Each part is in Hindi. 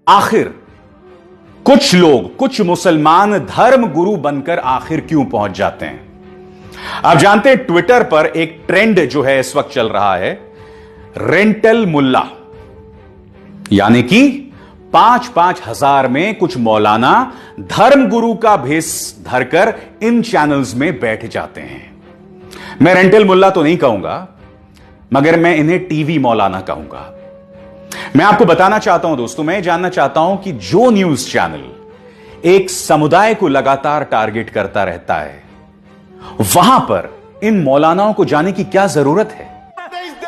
आखिर कुछ लोग, कुछ मुसलमान धर्म गुरु बनकर आखिर क्यों पहुंच जाते हैं? आप जानते हैं ट्विटर पर एक ट्रेंड जो है इस वक्त चल रहा है, रेंटल मुल्ला, यानी कि 5-5 हजार में कुछ मौलाना धर्म गुरु का भेष धरकर इन चैनल्स में बैठ जाते हैं। मैं रेंटल मुल्ला तो नहीं कहूंगा, मगर मैं इन्हें टीवी मौलाना कहूंगा। मैं आपको बताना चाहता हूं दोस्तों, मैं जानना चाहता हूं कि जो न्यूज चैनल एक समुदाय को लगातार टारगेट करता रहता है, वहां पर इन मौलानाओं को जाने की क्या जरूरत है?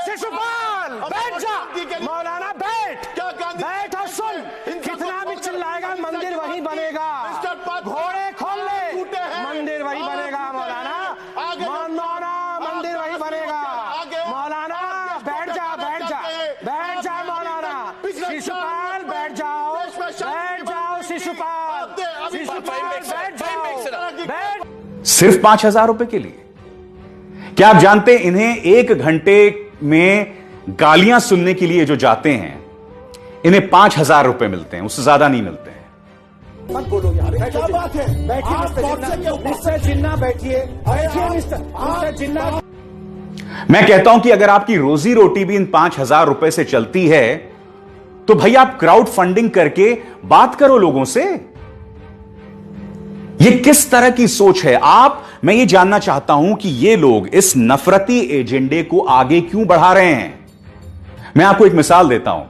शिशुपाल, बैठ जा। मौलाना बैठ और सुन। कितना भी चिल्लाएगा, मंदिर वही बनेगा। घोड़े खोल ले, मंदिर वही बनेगा। मौलाना मंदिर वही बनेगा। मौलाना बैठ जा मौलाना। शिशुपाल बैठ जाओ शिशुपाल बैठ। सिर्फ 5,000 रुपए के लिए? क्या आप जानते हैं इन्हें 1 घंटे में गालियां सुनने के लिए जो जाते हैं, इन्हें 5,000 रुपए मिलते हैं, उससे ज्यादा नहीं मिलते हैं। मत बोलो यार, क्या बात है? बैठिए जिन्ना, बैठिए मिस्टर जिन्ना। मैं कहता हूं कि अगर आपकी रोजी रोटी भी इन 5,000 रुपए से चलती है, तो भाई आप क्राउड फंडिंग करके बात करो लोगों से। यह किस तरह की सोच है मैं ये जानना चाहता हूं कि ये लोग इस नफरती एजेंडे को आगे क्यों बढ़ा रहे हैं। मैं आपको एक मिसाल देता हूं।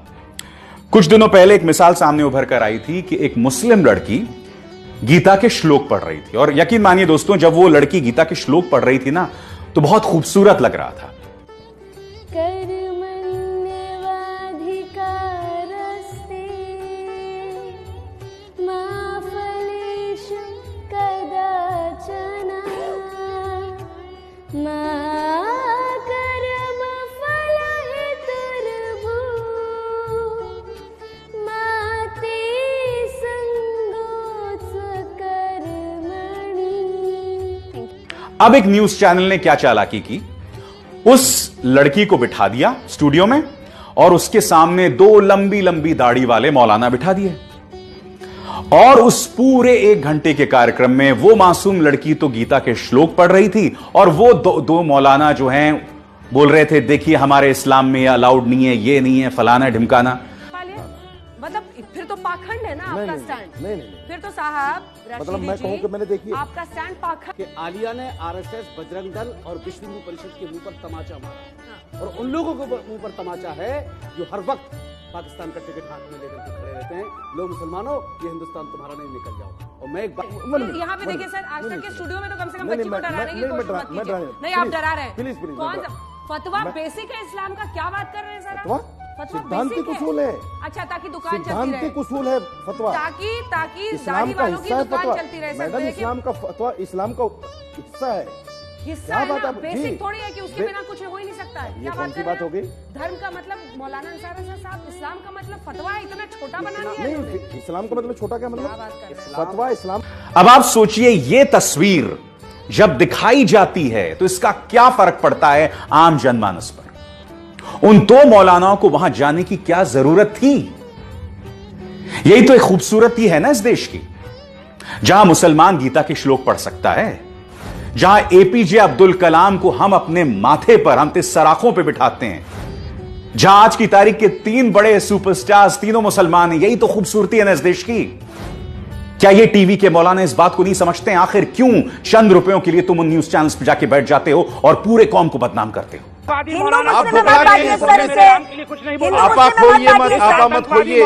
कुछ दिनों पहले एक मिसाल सामने उभर कर आई थी कि एक मुस्लिम लड़की गीता के श्लोक पढ़ रही थी, और यकीन मानिए दोस्तों, जब वो लड़की गीता के श्लोक पढ़ रही थी ना, तो बहुत खूबसूरत लग रहा था। अब एक न्यूज चैनल ने क्या चालाकी की, उस लड़की को बिठा दिया स्टूडियो में और उसके सामने 2 लंबी लंबी दाढ़ी वाले मौलाना बिठा दिए, और उस पूरे 1 घंटे के कार्यक्रम में वो मासूम लड़की तो गीता के श्लोक पढ़ रही थी, और वो दो मौलाना जो हैं बोल रहे थे, देखिए हमारे इस्लाम में ये अलाउड नहीं है, ये नहीं है, फलाना ढिमकाना। मतलब फिर तो पाखंड है ना आपका स्टैंड। नहीं, फिर तो साहब मतलब मैं कहूं कि मैंने देखिए आपका स्टैंड पाखंड कि आलिया ने आरएसएस, बजरंग दल और विश्व हिंदू परिषद के मुंह पर तमाचा मारा, और उन लोगों के मुंह पर तमाचा है जो हर वक्त पाकिस्तान का टिकट हाथ में लेकर के खड़े रहते हैं। लोग मुसलमानों, ये हिंदुस्तान तुम्हारा नहीं, निकल जाओ। और मैं एक बात यहाँ पे देखिए सर, आज तक के स्टूडियो में तो कम से कम बच्ची को डराने की कोशिश मत कीजिए। नहीं, आप डरा रहे हैं। प्लीज कौन सा फतवा बेसिक है इस्लाम का? क्या बात कर रहे हैं सर आप? सिद्धांतिक उसूल है। अच्छा, ताकि दुकान चलती रहे। सिद्धांतिक उसूल है फतवा, ताकि इस्लाम का हिस्सा है फतवा। चलती रहे। मैडम, इस्लाम का फतवा इस्लाम का हिस्सा है। हिस्सा है ना, बेसिक थोड़ी है कि उसके बिना कुछ हो ही नहीं सकता है। ये कौन सी बात हो गई? धर्म का मतलब मौलाना अंसार साहब, इस्लाम का मतलब फतवा है, इतना छोटा बना दिया। नहीं, इस्लाम का मतलब छोटा क्या मतलब? फतवा इस्लाम। अब आप सोचिए, ये तस्वीर जब दिखाई जाती है तो इसका क्या फर्क पड़ता है आम जनमानस पर? उन 2 मौलानाओं को वहां जाने की क्या जरूरत थी? यही तो एक खूबसूरती है ना इस देश की, जहां मुसलमान गीता के श्लोक पढ़ सकता है, जहां एपीजे अब्दुल कलाम को हम अपने माथे पर, हम सराखों पे बिठाते हैं, जहां आज की तारीख के 3 बड़े सुपरस्टार्स तीनों मुसलमान हैं। यही तो खूबसूरती है ना इस देश की। क्या ये टीवी के मौलाना इस बात को नहीं समझते हैं? आखिर क्यों चंद रुपयों के लिए तुम उन न्यूज चैनल्स पर जाके बैठ जाते हो और पूरे कौम को बदनाम करते हो? आपा खोइए मत, आपा मत खोइए,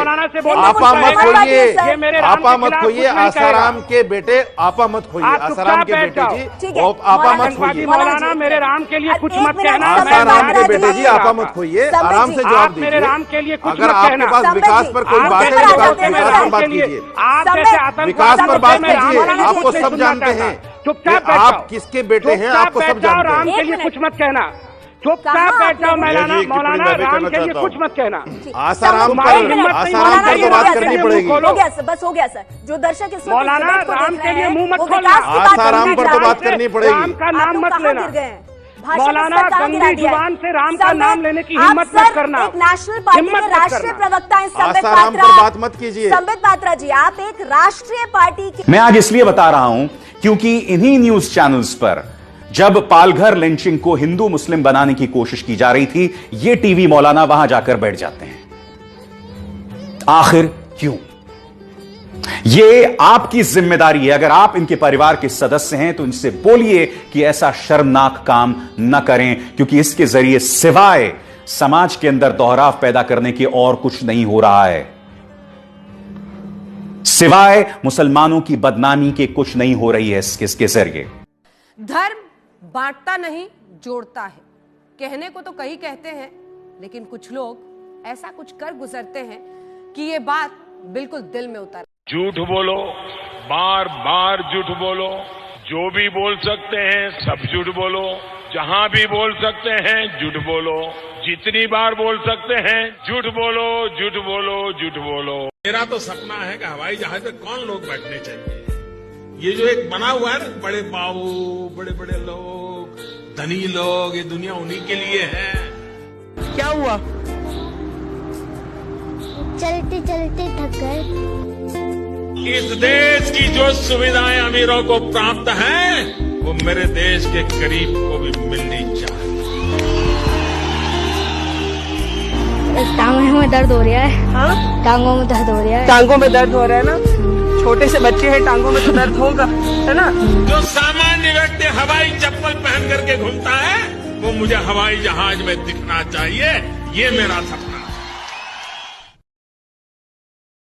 आपा मत खोइए, आसाराम के बेटे, आपा मत खोइए, आसाराम के बेटे जी, आपा मत खोइए। मौलाना, मेरे राम के लिए कुछ मत कहना। आसाराम के बेटे जी, आपा मत खोइए, आराम से जवाब दीजिए। मेरे राम के लिए कुछ अगर मत आपके कहना। पास विकास पर कोई बात है, विकास पर बात कीजिए, विकास पर बात कीजिए। आपको सब जानते हैं, चुपचाप आप किसके बेटे हैं, आपको सब जानते राम हैं। के लिए कुछ मत कहना। चुपचाप बैठ जाओ मौलाना, मौलाना राम के लिए कुछ मत कहना। आसाराम पर तो बात करनी पड़ेगी। हो गया सर, बस हो गया सर। जो दर्शक इस मौलाना राम के लिए मुंह मत खोलना। आसाराम पर तो बात करनी पड़ेगी। राम का नाम मत लेना। भाषण मौलाना इस पर कहाँ गिरा गंदी दिया है? जुबान से राम का संबित, नाम लेने की आप हिम्मत सर मत करना। एक नेशनल पार्टी हिम्मत के मत राष्ट्रीय करना। प्रवक्ता हैं संबित आसाराम पात्रा। पर बात मत कीजिए। संबित पात्रा जी, आप एक राष्ट्रीय पार्टी के मैं आज इसलिए बता रहा हूं क्योंकि इन्हीं न्यूज चैनल्स पर जब पालघर लिंचिंग को हिंदू मुस्लिम बनाने की कोशिश की जा रही थी, ये टीवी मौलाना वहां जाकर बैठ जाते हैं। आखिर क्यों? ये आपकी जिम्मेदारी है। अगर आप इनके परिवार के सदस्य हैं तो इनसे बोलिए कि ऐसा शर्मनाक काम न करें, क्योंकि इसके जरिए सिवाय समाज के अंदर दोहराव पैदा करने के और कुछ नहीं हो रहा है। सिवाय मुसलमानों की बदनामी के कुछ नहीं हो रही है इसके जरिए। धर्म बांटता नहीं, जोड़ता है। कहने को तो कई कहते हैं, लेकिन कुछ लोग ऐसा कुछ कर गुजरते हैं कि ये बात बिल्कुल दिल में उतर। झूठ बोलो, बार बार झूठ बोलो, जो भी बोल सकते हैं सब झूठ बोलो, जहां भी बोल सकते हैं झूठ बोलो, जितनी बार बोल सकते हैं झूठ बोलो, झूठ बोलो, झूठ बोलो। मेरा तो सपना है कि हवाई जहाज में कौन लोग बैठने चाहिए। ये जो एक बना हुआ है ना, बड़े बाबू, बड़े बड़े लोग, धनी लोग, ये दुनिया उन्हीं के लिए है। क्या हुआ? चलते चलते थक गए। इस देश की जो सुविधाएं अमीरों को प्राप्त हैं, वो मेरे देश के गरीब को भी मिलनी चाहिए। टांगों में दर्द हो रहा है। हाँ? टांगों में दर्द हो रहा है। टांगों में दर्द हो रहा है ना? छोटे से बच्चे हैं, टांगों में तो दर्द होगा, है ना? जो सामान्य व्यक्ति हवाई चप्पल पहन करके घूमता है, वो मुझे हवाई जहाज में दिखना चाहिए। ये मेरा सपना।